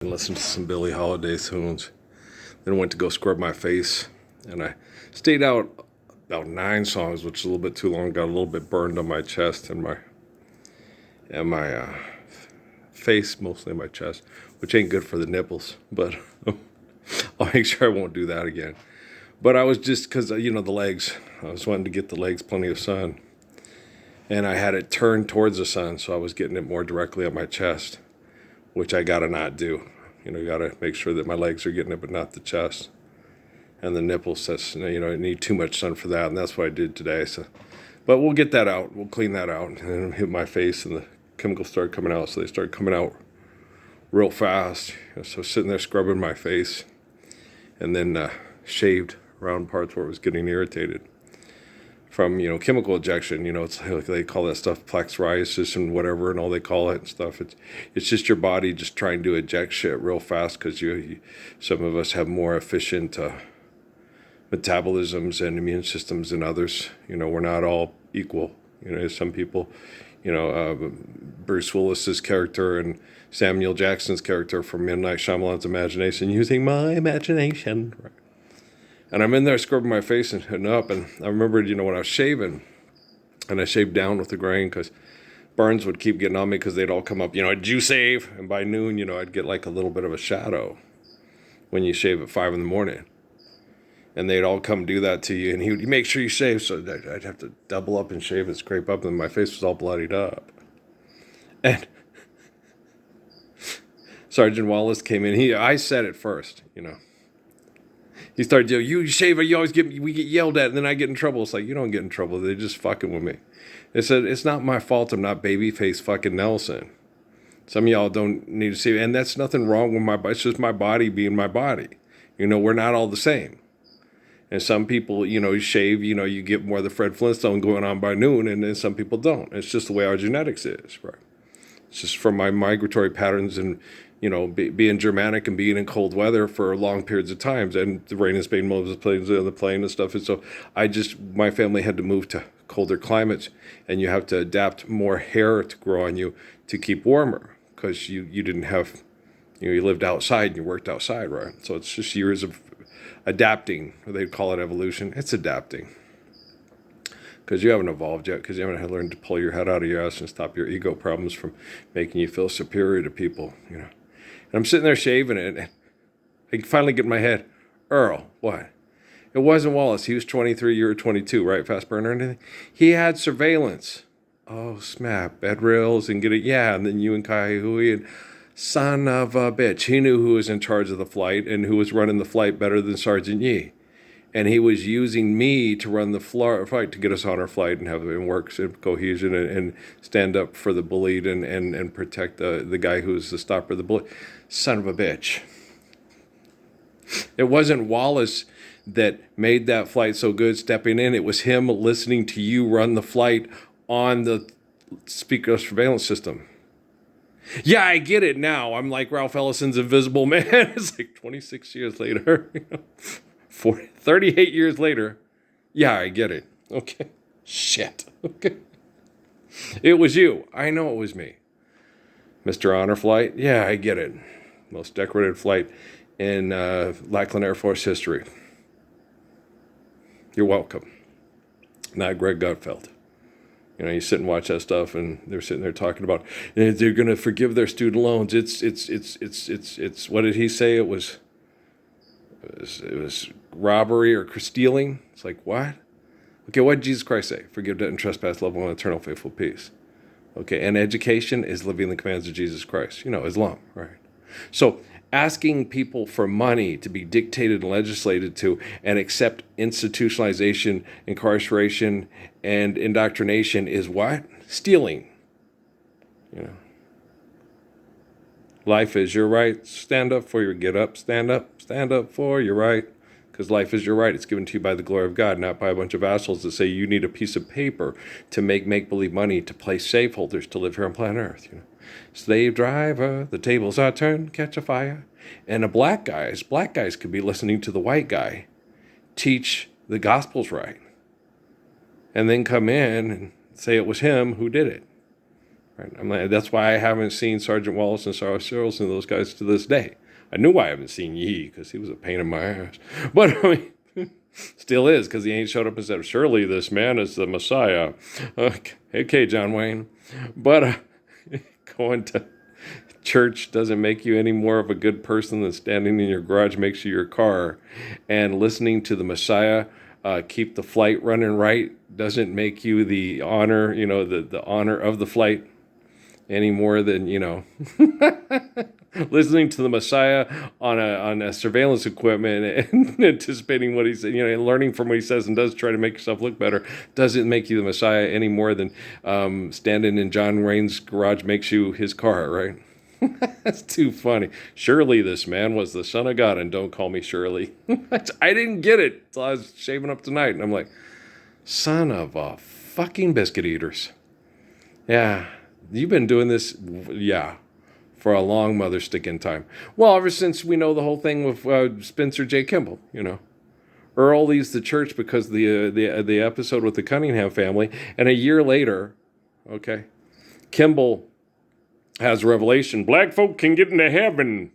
And listened to some Billie Holiday tunes. Then went to go scrub my face, and I stayed out about 9 songs, which is a little bit too long. Got a little bit burned on my chest and my face, mostly my chest, which ain't good for the nipples. But I'll make sure I won't do that again. But I was just because the legs. I was wanting to get the legs plenty of sun, and I had it turned towards the sun, so I was getting it more directly on my chest, which I gotta not do. Gotta make sure that my legs are getting it, but not the chest and the nipples. That's I need too much sun for that, and that's what I did today. So, but we'll get that out. We'll clean that out, and then hit my face, and the chemicals start coming out. So they start coming out real fast. So sitting there scrubbing my face, and then shaved around parts where it was getting irritated from chemical ejection. It's like they call that stuff plexariasis and whatever, and all they call it and stuff. It's just your body just trying to eject shit real fast because some of us have more efficient metabolisms and immune systems than others. We're not all equal. Some people, Bruce Willis's character and Samuel Jackson's character from M. Night Shyamalan's Imagination, using my imagination. Right. And I'm in there scrubbing my face and up, and I remembered, when I was shaving, and I shaved down with the grain because burns would keep getting on me because they'd all come up, did you shave? And by noon, I'd get like a little bit of a shadow when you shave at 5 a.m. And they'd all come do that to you, and he would make sure you shave, so I'd have to double up and shave and scrape up, and my face was all bloodied up. And Sergeant Wallace came in. I said it first, He started yelling, you shave, we get yelled at, and then I get in trouble. It's like, you don't get in trouble. They're just fucking with me. They said, it's not my fault I'm not babyface fucking Nelson. Some of y'all don't need to see it. And that's nothing wrong with my body. It's just my body being my body. We're not all the same. And some people, you shave, you get more of the Fred Flintstone going on by noon, and then some people don't. It's just the way our genetics is, right? It's just from my migratory patterns and being Germanic and being in cold weather for long periods of times, and the rain in Spain, Moses plains on the plain and stuff. And so my family had to move to colder climates, and you have to adapt more hair to grow on you to keep warmer because you didn't have, you lived outside and you worked outside, right? So it's just years of adapting. They'd call it evolution. It's adapting because you haven't evolved yet, because you haven't learned to pull your head out of your ass and stop your ego problems from making you feel superior to people, And I'm sitting there shaving it, and I finally get in my head, Earl, what? It wasn't Wallace. He was 23, you were 22, right? Fast burner and anything. He had surveillance. Oh, snap. Bed rails and get it. Yeah, and then you and Kai-Hui and son of a bitch. He knew who was in charge of the flight and who was running the flight better than Sergeant Yi. And he was using me to run the flight to get us on our flight and have it work in cohesion and stand up for the bullied and protect the guy who's the stopper of the bully. Son of a bitch. It wasn't Wallace that made that flight so good stepping in. It was him listening to you run the flight on the speaker surveillance system. Yeah, I get it now. I'm like Ralph Ellison's Invisible Man. It's like 26 years later. 38 years later, yeah, I get it. Okay. Shit. Okay. It was you. I know it was me. Mr. Honor Flight, yeah, I get it. Most decorated flight in Lackland Air Force history. You're welcome. Not Greg Gutfeld. You sit and watch that stuff, and they're sitting there talking about they're going to forgive their student loans. It's. What did he say? It was robbery or stealing. It's like, what? Okay, what did Jesus Christ say? Forgive debt and trespass, love one, eternal faithful peace. Okay, and education is living the commands of Jesus Christ. Islam, right? So asking people for money to be dictated and legislated to and accept institutionalization, incarceration, and indoctrination is what? Stealing. Life is your right. Stand up for your get up. Stand up for your right. Because life is your right. It's given to you by the glory of God, not by a bunch of assholes that say you need a piece of paper to make-believe money to play safe holders to live here on planet Earth. Slave driver, the tables are turned, catch a fire. And black guys could be listening to the white guy teach the gospels right. And then come in and say it was him who did it. Right? I'm like, that's why I haven't seen Sergeant Wallace and Sarah Searles and those guys to this day. I knew I haven't seen Yee because he was a pain in my ass. But I mean, still is, because he ain't showed up and said, surely this man is the Messiah. Okay, John Wayne. But going to church doesn't make you any more of a good person than standing in your garage makes you your car. And listening to the Messiah keep the flight running right doesn't make you the honor, the honor of the flight any more than, listening to the Messiah on a surveillance equipment and anticipating what he's, and learning from what he says and does, try to make yourself look better, doesn't make you the Messiah any more than standing in John Wayne's garage makes you his car, right? That's too funny. Surely this man was the Son of God, and don't call me Shirley. I didn't get it until I was shaving up tonight, and I'm like, son of a fucking biscuit eaters. Yeah, you've been doing this, for a long mother sticking time. Well, ever since we know the whole thing with Spencer J. Kimball, Earl leaves the church because of the episode with the Cunningham family, and a year later, Kimball has revelation. Black folk can get into heaven,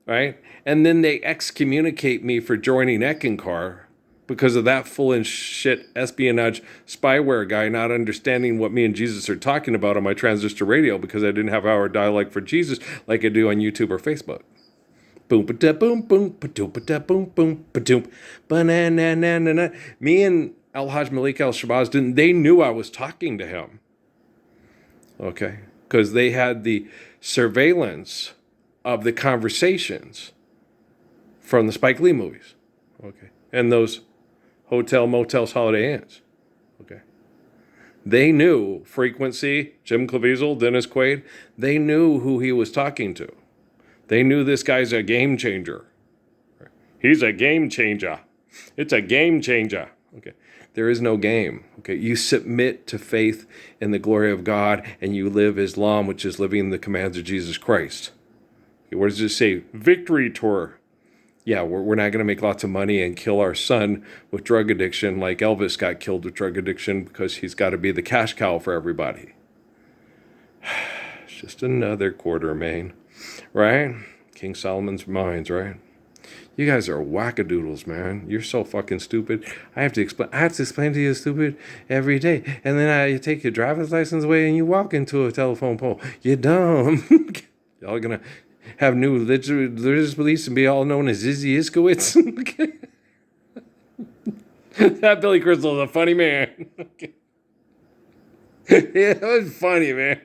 right? And then they excommunicate me for joining Eckankar because of that full and shit espionage spyware guy not understanding what me and Jesus are talking about on my transistor radio because I didn't have our dialogue for Jesus like I do on YouTube or Facebook. Boom, ba boom, boom, ba doom, ba boom, boom, ba doom, ba na na na na na. Me and Al Haj Malik Al Shabazz didn't. They knew I was talking to him. Okay. Because they had the surveillance of the conversations from the Spike Lee movies, and those hotel, motels, Holiday Inns, They knew Frequency, Jim Caviezel, Dennis Quaid. They knew who he was talking to. They knew this guy's a game changer. He's a game changer. It's a game changer. There is no game. You submit to faith in the glory of God, and you live Islam, which is living the commands of Jesus Christ. What does it say? Victory tour. Yeah, we're not going to make lots of money and kill our son with drug addiction like Elvis got killed with drug addiction because he's got to be the cash cow for everybody. It's just another Quartermain, right? King Solomon's mines, right? You guys are wackadoodles, man. You're so fucking stupid. I have to explain to you stupid every day. And then you take your driver's license away and you walk into a telephone pole. You're dumb. Y'all gonna have new religious beliefs and be all known as Izzy Iskowitz. That Billy Crystal is a funny man. Yeah, that was funny, man.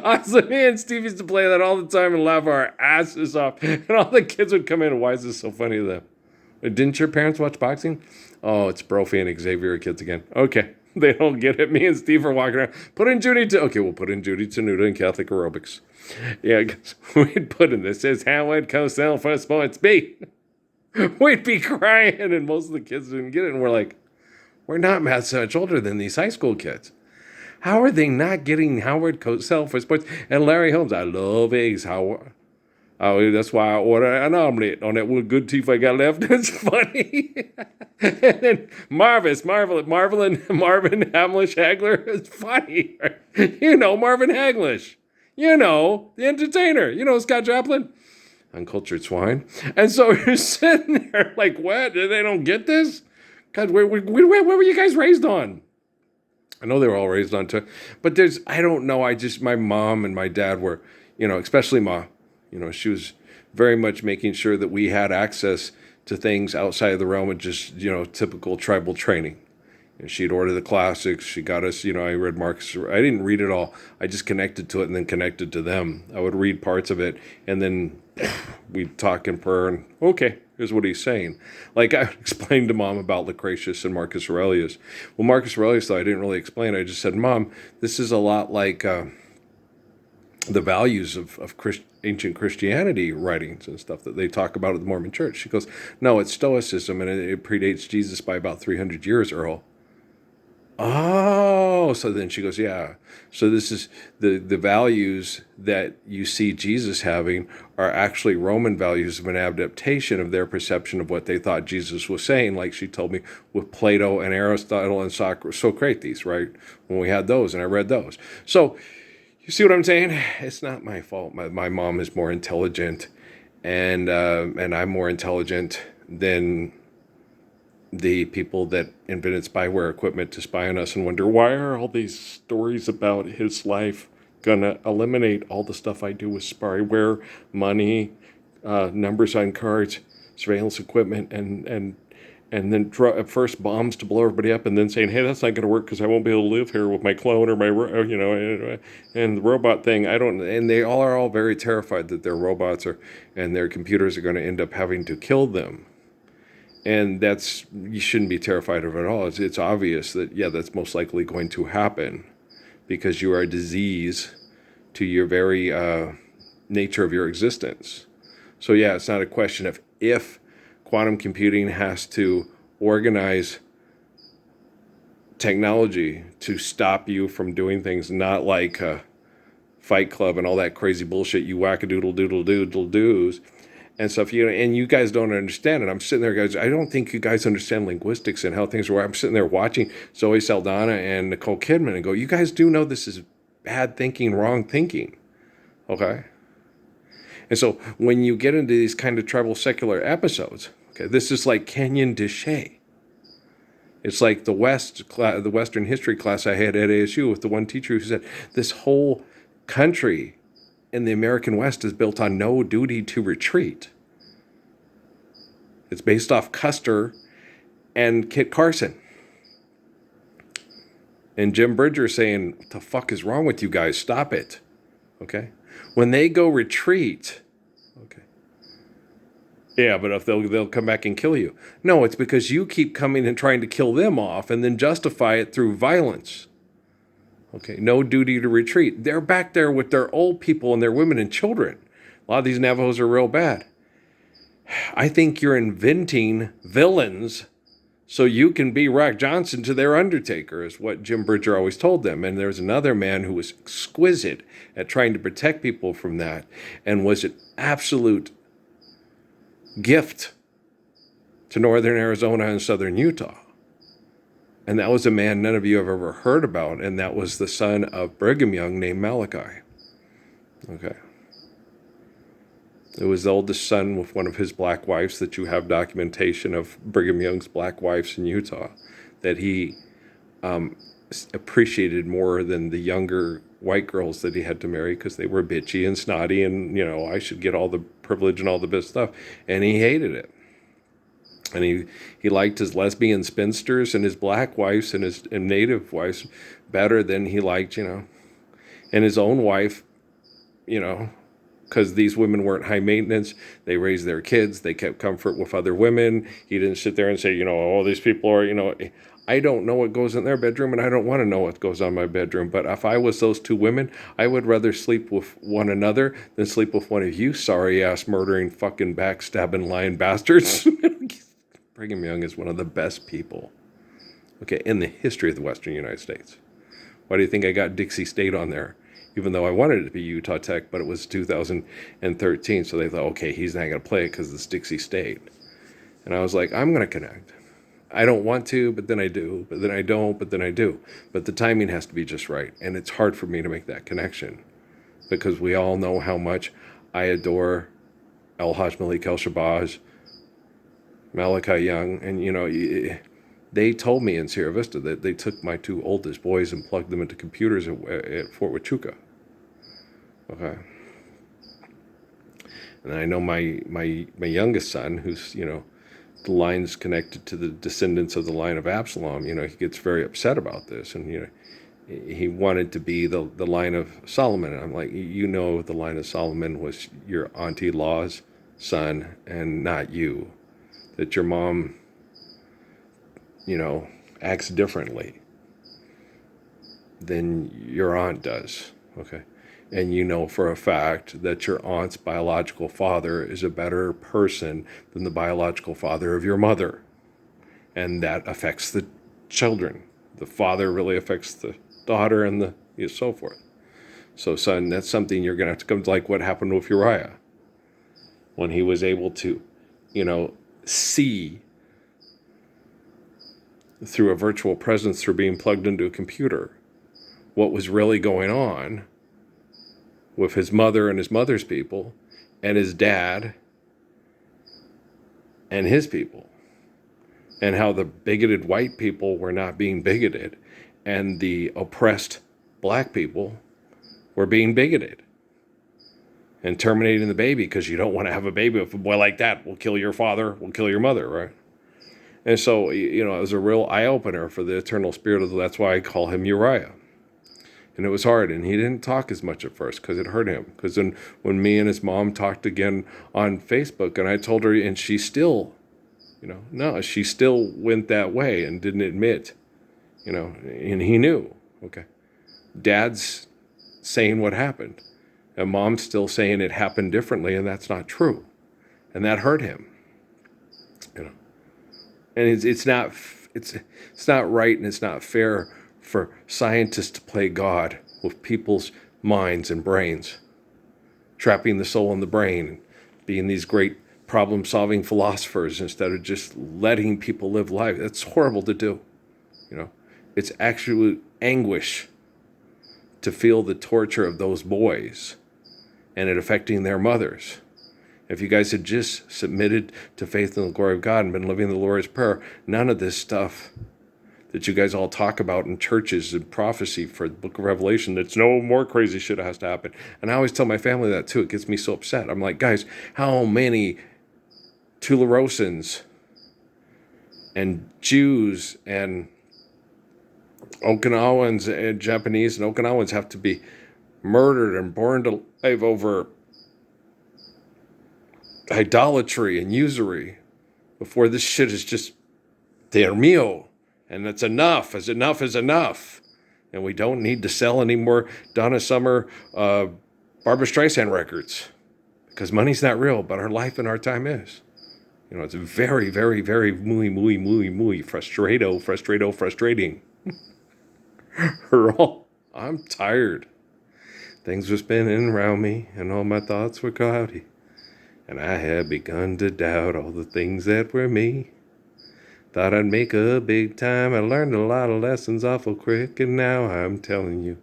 Honestly, me and Steve used to play that all the time and laugh our asses off. And all the kids would come in, and why is this so funny to them? Didn't your parents watch boxing? Oh, it's Brophy and Xavier kids again. Okay, they don't get it. Me and Steve are walking around. Put in Judy to... Okay, we'll put in Judy Tenuta in Catholic aerobics. Yeah, we'd put in this. Says Howard Cosell for Sports B. We'd be crying, and most of the kids didn't get it. And we're like, we're not much older than these high school kids. How are they not getting Howard Cosell for Sports? And Larry Holmes, I love eggs, Howard. Oh, that's why I order an omelet on that one good teeth I got left. It's funny. And then Marvin Hamlish Hagler. It's funny. Marvin Haglish. The entertainer. Scott Joplin. Uncultured swine. And so you're sitting there like, what? They don't get this? God, where were you guys raised on? I know they were all raised on but I don't know. My mom and my dad were, especially Ma, she was very much making sure that we had access to things outside of the realm of just, typical tribal training. And she'd order the classics. She got us, I read Marcus. I didn't read it all. I just connected to it and then connected to them. I would read parts of it and then we'd talk in prayer and, okay, here's what he's saying. Like I explained to Mom about Lucretius and Marcus Aurelius. Well, Marcus Aurelius, though, I didn't really explain. I just said, Mom, this is a lot like the values of ancient Christianity writings and stuff that they talk about at the Mormon Church. She goes, no, it's Stoicism, and it predates Jesus by about 300 years, Earl. Oh, so then she goes, yeah. So this is the values that you see Jesus having are actually Roman values of an adaptation of their perception of what they thought Jesus was saying, like she told me with Plato and Aristotle and Socrates, right? When we had those, and I read those. So You see what I'm saying? It's not my fault. My mom is more intelligent, and I'm more intelligent than the people that invented spyware equipment to spy on us and wonder why are all these stories about his life gonna eliminate all the stuff I do with spyware, money, numbers on cards, surveillance equipment, and then first bombs to blow everybody up, and then saying, "Hey, that's not going to work because I won't be able to live here with my clone or my, and the robot thing." I don't, and they all are all very terrified that their robots are and their computers are going to end up having to kill them. And you shouldn't be terrified of it at all. It's obvious that, yeah, that's most likely going to happen because you are a disease to your very nature of your existence. So, yeah, it's not a question of if quantum computing has to organize technology to stop you from doing things, not like Fight Club and all that crazy bullshit you wackadoodle-doodle-doodle-doos and stuff, and you guys don't understand it. I'm sitting there, guys. I don't think you guys understand linguistics and how things work. I'm sitting there watching Zoe Saldana and Nicole Kidman and go, you guys do know this is bad thinking, wrong thinking, okay? And so when you get into these kind of tribal secular episodes, okay, this is like Kenyon Deshay. It's like the Western history class I had at ASU with the one teacher who said this whole country in the American West is built on no duty to retreat. It's based off Custer and Kit Carson. And Jim Bridger saying, what the fuck is wrong with you guys? Stop it. Okay? When they go retreat, okay. Yeah, but if they'll come back and kill you. No, it's because you keep coming and trying to kill them off and then justify it through violence. Okay, no duty to retreat. They're back there with their old people and their women and children. A lot of these Navajos are real bad. I think you're inventing villains so you can be Rock Johnson to their Undertaker, is what Jim Bridger always told them. And there's another man who was exquisite at trying to protect people from that and was an absolute gift to northern Arizona and southern Utah. And that was a man none of you have ever heard about, and that was the son of Brigham Young named Malachi. Okay. It was the oldest son with one of his black wives that you have documentation of Brigham Young's black wives in Utah that he appreciated more than the younger white girls that he had to marry because they were bitchy and snotty and, I should get all the privilege and all the best stuff. And he hated it. And he liked his lesbian spinsters and his black wives and his native wives better than he liked, and his own wife, because these women weren't high maintenance. They raised their kids. They kept comfort with other women. He didn't sit there and say, oh, these people are, I don't know what goes in their bedroom and I don't want to know what goes on my bedroom. But if I was those two women, I would rather sleep with one another than sleep with one of you sorry ass murdering fucking backstabbing lying bastards. Brigham Young is one of the best people, okay, in the history of the Western United States. Why do you think I got Dixie State on there? Even though I wanted it to be Utah Tech, but it was 2013, so they thought, okay, he's not going to play it because it's Dixie State. And I was like, I'm going to connect. I don't want to, but then I do. But then I don't, but then I do. But the timing has to be just right. And it's hard for me to make that connection because we all know how much I adore El Haj Malik El Shabazz, Malachi Young, and they told me in Sierra Vista that they took my two oldest boys and plugged them into computers at Fort Huachuca. Okay. And I know my youngest son, who's, the line's connected to the descendants of the line of Absalom, he gets very upset about this. And, he wanted to be the line of Solomon. And I'm like, the line of Solomon was your Auntie Law's son and not you. That your mom, acts differently than your aunt does, okay? And for a fact that your aunt's biological father is a better person than the biological father of your mother. And that affects the children. The father really affects the daughter and so forth. So, son, that's something you're going to have to come to, like what happened with Uriah. When he was able to, see through a virtual presence, through being plugged into a computer, what was really going on, with his mother and his mother's people, and his dad and his people, and how the bigoted white people were not being bigoted, and the oppressed black people were being bigoted and terminating the baby because you don't want to have a baby with a boy like that. Will kill your father, will kill your mother, right? And so, it was a real eye-opener for the eternal spirit of, that's why I call him Uriah. And it was hard, and he didn't talk as much at first because it hurt him. Because then when me and his mom talked again on Facebook, and I told her, and she still, no, she still went that way and didn't admit, and he knew, okay, Dad's saying what happened, and Mom's still saying it happened differently, and that's not true. And that hurt him, And it's not right, and it's not fair for scientists to play God with people's minds and brains, trapping the soul in the brain, being these great problem-solving philosophers instead of just letting people live life. That's horrible to do. It's actually anguish to feel the torture of those boys and it affecting their mothers. If you guys had just submitted to faith in the glory of God and been living the Lord's Prayer, none of this stuff that you guys all talk about in churches and prophecy for the book of Revelation, that's no more crazy shit has to happen. And I always tell my family that too. It gets me so upset. I'm like, guys, how many Tularosans and Jews and Okinawans and Japanese and Okinawans have to be murdered and burned alive over idolatry and usury before this shit is just Dios mío, and it's enough, as enough is enough, and we don't need to sell any more Donna Summer, Barbara Streisand records, because money's not real, but our life and our time is. It's very, very, very muy frustrating. I'm tired. Things were spinning around me, and all my thoughts were cloudy. And I had begun to doubt all the things that were me. Thought I'd make a big time. I learned a lot of lessons awful quick, and now I'm telling you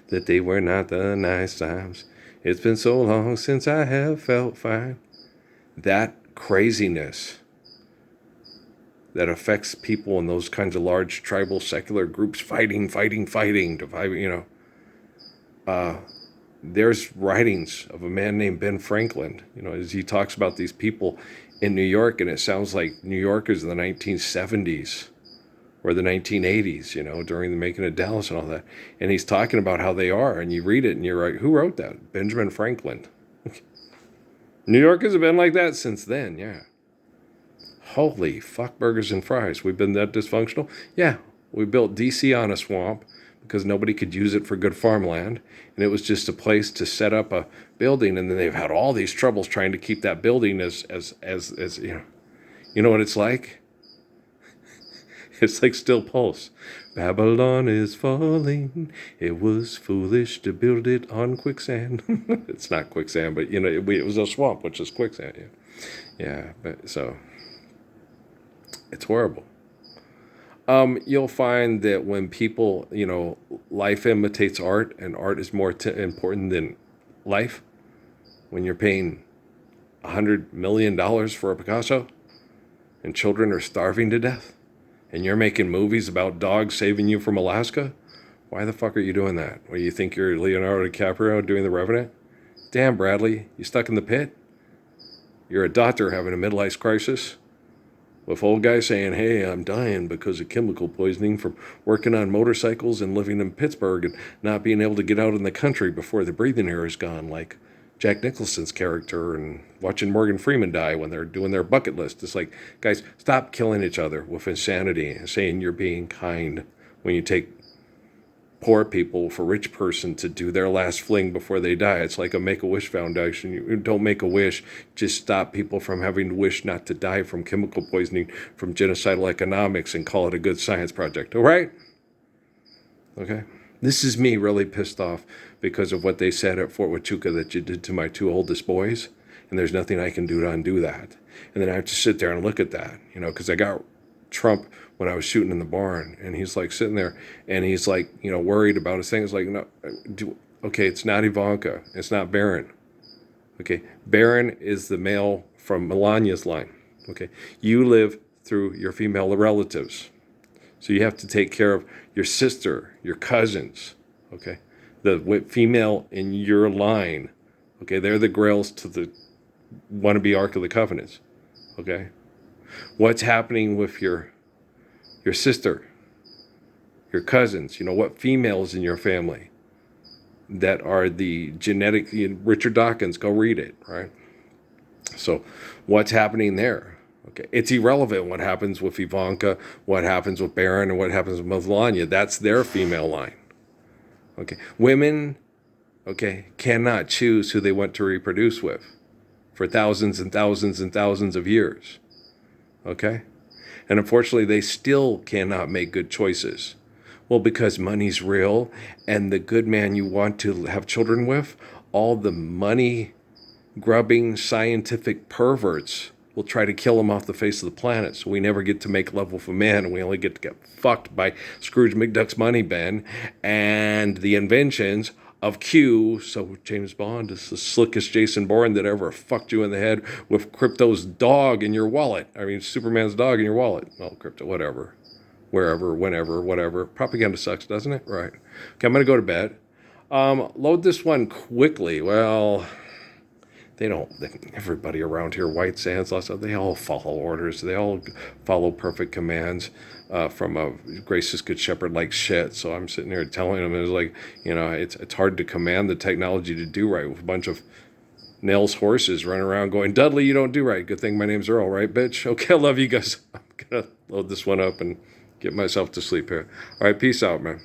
that they were not the nice times. It's been so long since I have felt fine. That craziness that affects people in those kinds of large tribal secular groups fighting, there's writings of a man named Ben Franklin, as he talks about these people in New York, and it sounds like New Yorkers in the 1970s or the 1980s, during the making of Dallas and all that. And he's talking about how they are, and you read it and you're like, who wrote that? Benjamin Franklin. New Yorkers have been like that since then, yeah. Holy fuck burgers and fries. We've been that dysfunctional? Yeah, we built DC on a swamp because nobody could use it for good farmland, and it was just a place to set up a building, and then they've had all these troubles trying to keep that building as you know what it's like? It's like Still Pulse. Babylon is falling. It was foolish to build it on quicksand. It's not quicksand, but it was a swamp, which is quicksand. Yeah, but so it's horrible. You'll find that when people, life imitates art, and art is more important than life. When you're paying $100 million for a Picasso, and children are starving to death, and you're making movies about dogs saving you from Alaska, why the fuck are you doing that? Well, you think you're Leonardo DiCaprio doing The Revenant? Damn, Bradley, you stuck in the pit? You're a doctor having a midlife crisis? With old guy saying, hey, I'm dying because of chemical poisoning from working on motorcycles and living in Pittsburgh and not being able to get out in the country before the breathing air is gone, like Jack Nicholson's character, and watching Morgan Freeman die when they're doing their bucket list. It's like, guys, stop killing each other with insanity and saying you're being kind when you take poor people for rich person to do their last fling before they die. It's like a Make-A-Wish Foundation. You don't make a wish, just stop people from having to wish not to die from chemical poisoning from genocidal economics and call it a good science project. All right? Okay? This is me really pissed off because of what they said at Fort Huachuca that you did to my two oldest boys, and there's nothing I can do to undo that. And then I have to sit there and look at that, because I got Trump when I was shooting in the barn, and he's like sitting there, and he's like, worried about his thing. It's like, no, Okay, it's not Ivanka. It's not Barron. Okay, Barron is the male from Melania's line. Okay, you live through your female relatives. So you have to take care of your sister, your cousins. Okay, the female in your line. Okay, they're the grails to the wannabe Ark of the Covenants. Okay, what's happening with your sister, your cousins? What females in your family that are the genetic? Richard Dawkins, go read it. Right. So, what's happening there? Okay, it's irrelevant what happens with Ivanka, what happens with Barron, and what happens with Melania. That's their female line. Okay, women, okay, cannot choose who they want to reproduce with for thousands and thousands and thousands of years. Okay, and unfortunately, they still cannot make good choices. Well, because money's real, and the good man you want to have children with, all the money grubbing scientific perverts will try to kill him off the face of the planet. So we never get to make love with a man, and we only get to get fucked by Scrooge McDuck's money bin and the inventions of Q. So James Bond is the slickest Jason Bourne that ever fucked you in the head with Crypto's dog in your wallet. I mean, Superman's dog in your wallet. Well, Crypto, whatever. Wherever, whenever, whatever. Propaganda sucks, doesn't it? Right. Okay, I'm going to go to bed. Load this one quickly. Well, everybody around here, White Sands, lots of, they all follow orders. They all follow perfect commands from a gracious good shepherd like shit. So I'm sitting here telling them, it's like, it's hard to command the technology to do right with a bunch of Nels horses running around going, Dudley, you don't do right. Good thing my name's Earl, right, bitch? Okay, I love you guys. I'm going to load this one up and get myself to sleep here. All right, peace out, man.